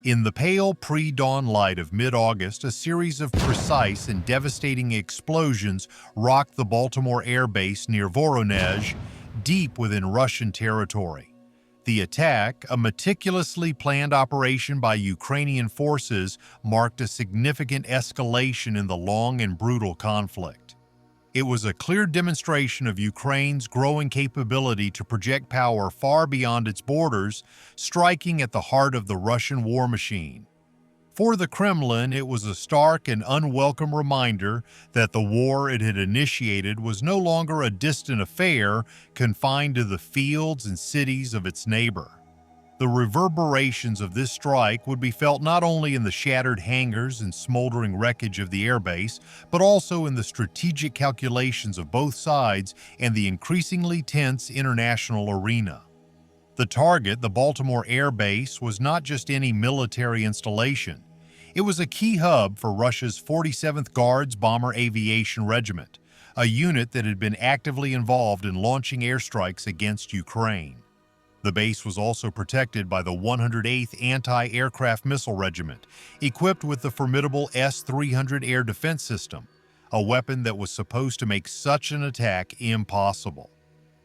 In the pale pre-dawn light of mid-August, a series of precise and devastating explosions rocked the Baltimore Air Base near Voronezh, deep within Russian territory. The attack, a meticulously planned operation by Ukrainian forces, marked a significant escalation in the long and brutal conflict. It was a clear demonstration of Ukraine's growing capability to project power far beyond its borders, striking at the heart of the Russian war machine. For the Kremlin, it was a stark and unwelcome reminder that the war it had initiated was no longer a distant affair confined to the fields and cities of its neighbor. The reverberations of this strike would be felt not only in the shattered hangars and smoldering wreckage of the airbase, but also in the strategic calculations of both sides and the increasingly tense international arena. The target, the Baltimore Air Base, was not just any military installation. It was a key hub for Russia's 47th Guards Bomber Aviation Regiment, a unit that had been actively involved in launching airstrikes against Ukraine. The base was also protected by the 108th Anti-Aircraft Missile Regiment, equipped with the formidable S-300 air defense system, a weapon that was supposed to make such an attack impossible.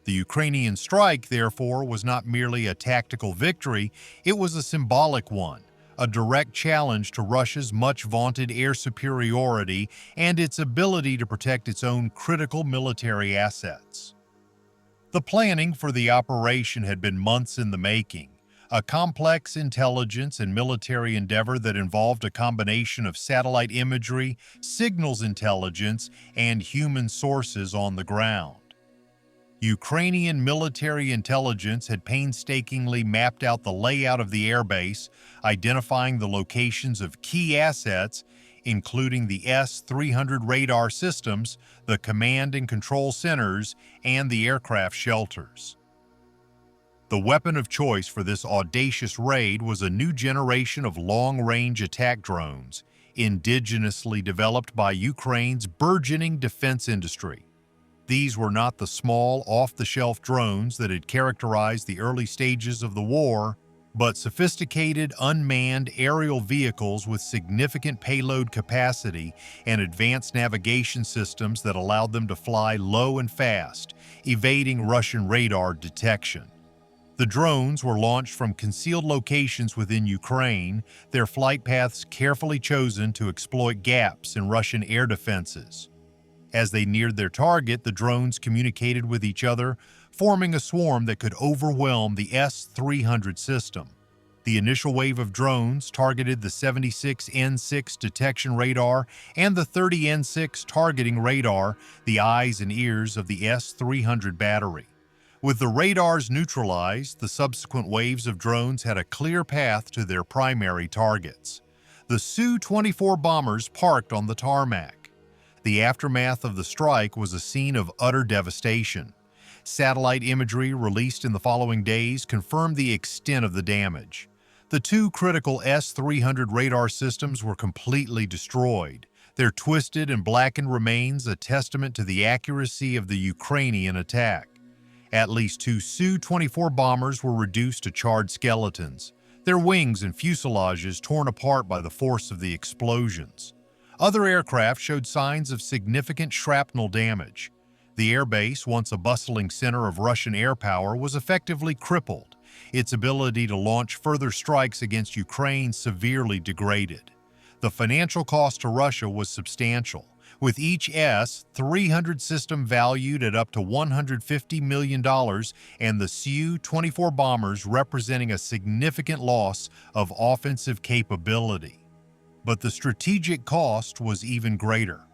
The Ukrainian strike, therefore, was not merely a tactical victory, it was a symbolic one, a direct challenge to Russia's much-vaunted air superiority and its ability to protect its own critical military assets. The planning for the operation had been months in the making, a complex intelligence and military endeavor that involved a combination of satellite imagery, signals intelligence, and human sources on the ground. Ukrainian military intelligence had painstakingly mapped out the layout of the airbase, identifying the locations of key assets, including the S-300 radar systems, the command and control centers, and the aircraft shelters. The weapon of choice for this audacious raid was a new generation of long-range attack drones, indigenously developed by Ukraine's burgeoning defense industry. These were not the small, off-the-shelf drones that had characterized the early stages of the war, but sophisticated unmanned aerial vehicles with significant payload capacity and advanced navigation systems that allowed them to fly low and fast, evading Russian radar detection. The drones were launched from concealed locations within Ukraine, their flight paths carefully chosen to exploit gaps in Russian air defenses. As they neared their target, the drones communicated with each other, forming a swarm that could overwhelm the S-300 system. The initial wave of drones targeted the 76N6 detection radar and the 30N6 targeting radar, the eyes and ears of the S-300 battery. With the radars neutralized, the subsequent waves of drones had a clear path to their primary targets. The Su-24 bombers parked on the tarmac. The aftermath of the strike was a scene of utter devastation. Satellite imagery released in the following days confirmed the extent of the damage. The two critical S-300 radar systems were completely destroyed, their twisted and blackened remains a testament to the accuracy of the Ukrainian attack. At least two Su-24 bombers were reduced to charred skeletons, their wings and fuselages torn apart by the force of the explosions. Other aircraft showed signs of significant shrapnel damage. The airbase, once a bustling center of Russian air power, was effectively crippled, its ability to launch further strikes against Ukraine severely degraded. The financial cost to Russia was substantial, with each S-300 system valued at up to $150 million and the Su-24 bombers representing a significant loss of offensive capability. But the strategic cost was even greater.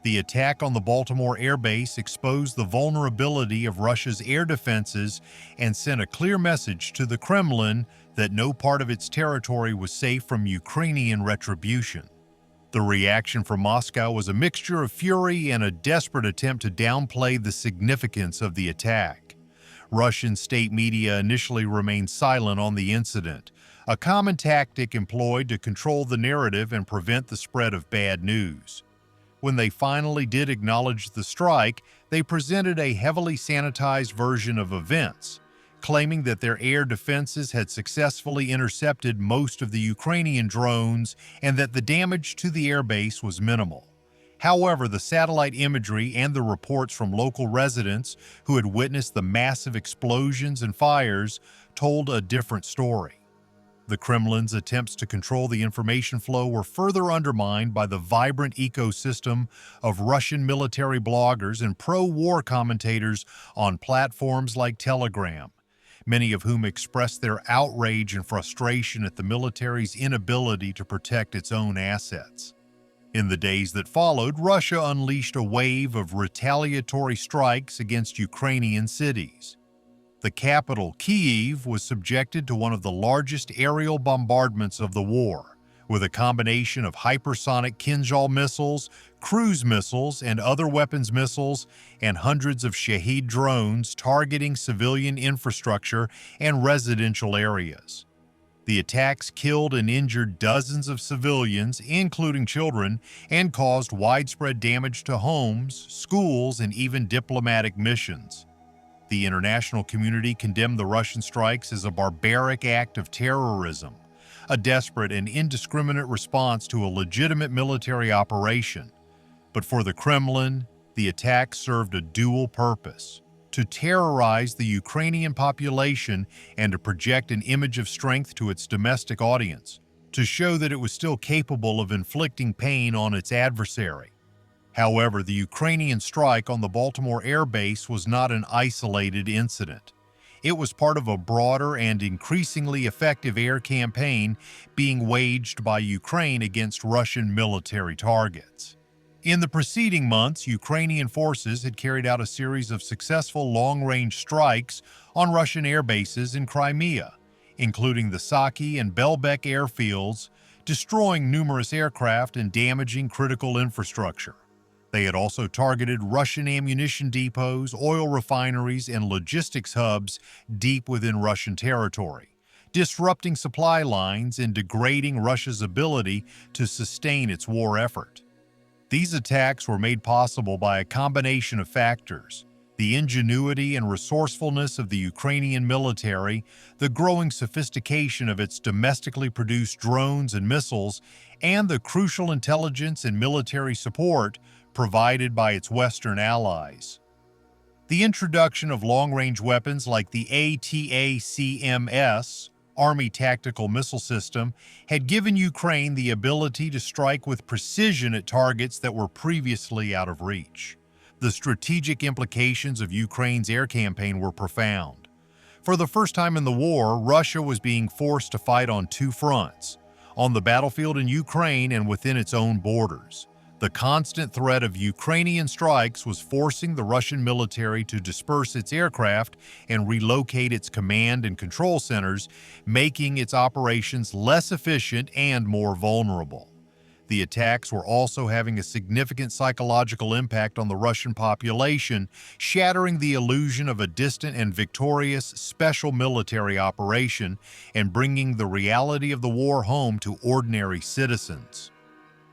The attack on the Baltimore Air Base exposed the vulnerability of Russia's air defenses and sent a clear message to the Kremlin that no part of its territory was safe from Ukrainian retribution. The reaction from Moscow was a mixture of fury and a desperate attempt to downplay the significance of the attack. Russian state media initially remained silent on the incident, a common tactic employed to control the narrative and prevent the spread of bad news. When they finally did acknowledge the strike, they presented a heavily sanitized version of events, claiming that their air defenses had successfully intercepted most of the Ukrainian drones and that the damage to the airbase was minimal. However, the satellite imagery and the reports from local residents who had witnessed the massive explosions and fires told a different story. The Kremlin's attempts to control the information flow were further undermined by the vibrant ecosystem of Russian military bloggers and pro-war commentators on platforms like Telegram, many of whom expressed their outrage and frustration at the military's inability to protect its own assets. In the days that followed, Russia unleashed a wave of retaliatory strikes against Ukrainian cities. The capital, Kyiv, was subjected to one of the largest aerial bombardments of the war, with a combination of hypersonic Kinzhal missiles, cruise missiles, and other weapons missiles, and hundreds of Shahed drones targeting civilian infrastructure and residential areas. The attacks killed and injured dozens of civilians, including children, and caused widespread damage to homes, schools, and even diplomatic missions. The international community condemned the Russian strikes as a barbaric act of terrorism, a desperate and indiscriminate response to a legitimate military operation. But for the Kremlin, the attacks served a dual purpose: to terrorize the Ukrainian population and to project an image of strength to its domestic audience, to show that it was still capable of inflicting pain on its adversary. However, the Ukrainian strike on the Baltimore Air Base was not an isolated incident. It was part of a broader and increasingly effective air campaign being waged by Ukraine against Russian military targets. In the preceding months, Ukrainian forces had carried out a series of successful long-range strikes on Russian air bases in Crimea, including the Saki and Belbek airfields, destroying numerous aircraft and damaging critical infrastructure. They had also targeted Russian ammunition depots, oil refineries, and logistics hubs deep within Russian territory, disrupting supply lines and degrading Russia's ability to sustain its war effort. These attacks were made possible by a combination of factors: the ingenuity and resourcefulness of the Ukrainian military, the growing sophistication of its domestically produced drones and missiles, and the crucial intelligence and military support provided by its Western allies. The introduction of long-range weapons like the ATACMS, Army Tactical Missile System, had given Ukraine the ability to strike with precision at targets that were previously out of reach. The strategic implications of Ukraine's air campaign were profound. For the first time in the war, Russia was being forced to fight on two fronts: on the battlefield in Ukraine and within its own borders. The constant threat of Ukrainian strikes was forcing the Russian military to disperse its aircraft and relocate its command and control centers, making its operations less efficient and more vulnerable. The attacks were also having a significant psychological impact on the Russian population, shattering the illusion of a distant and victorious special military operation and bringing the reality of the war home to ordinary citizens.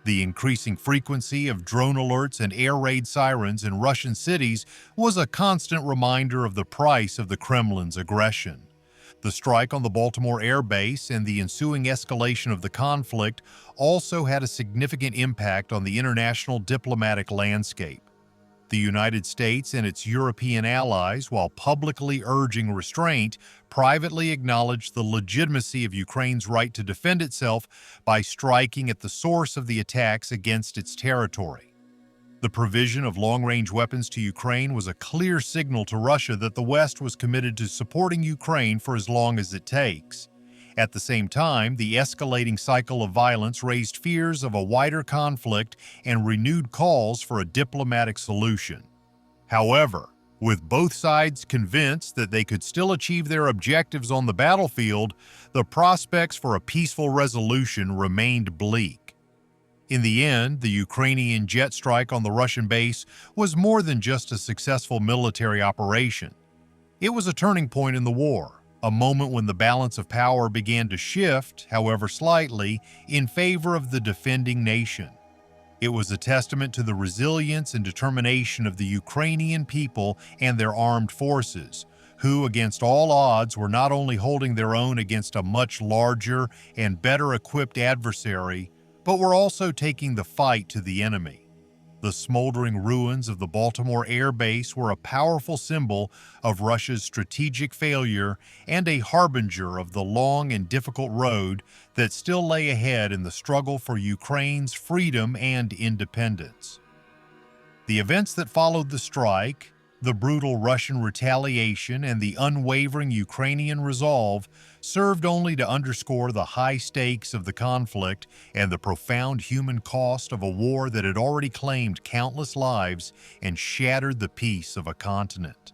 The increasing frequency of drone alerts and air raid sirens in Russian cities was a constant reminder of the price of the Kremlin's aggression. The strike on the Baltimore Air Base and the ensuing escalation of the conflict also had a significant impact on the international diplomatic landscape. The United States and its European allies, while publicly urging restraint, privately acknowledged the legitimacy of Ukraine's right to defend itself by striking at the source of the attacks against its territory. The provision of long-range weapons to Ukraine was a clear signal to Russia that the West was committed to supporting Ukraine for as long as it takes. At the same time, the escalating cycle of violence raised fears of a wider conflict and renewed calls for a diplomatic solution. However, with both sides convinced that they could still achieve their objectives on the battlefield, the prospects for a peaceful resolution remained bleak. In the end, the Ukrainian jet strike on the Russian base was more than just a successful military operation. It was a turning point in the war, a moment when the balance of power began to shift, however slightly, in favor of the defending nation. It was a testament to the resilience and determination of the Ukrainian people and their armed forces, who, against all odds, were not only holding their own against a much larger and better equipped adversary, but were also taking the fight to the enemy. The smoldering ruins of the Baltimore Air Base were a powerful symbol of Russia's strategic failure and a harbinger of the long and difficult road that still lay ahead in the struggle for Ukraine's freedom and independence. The events that followed the strike, the brutal Russian retaliation, and the unwavering Ukrainian resolve served only to underscore the high stakes of the conflict and the profound human cost of a war that had already claimed countless lives and shattered the peace of a continent.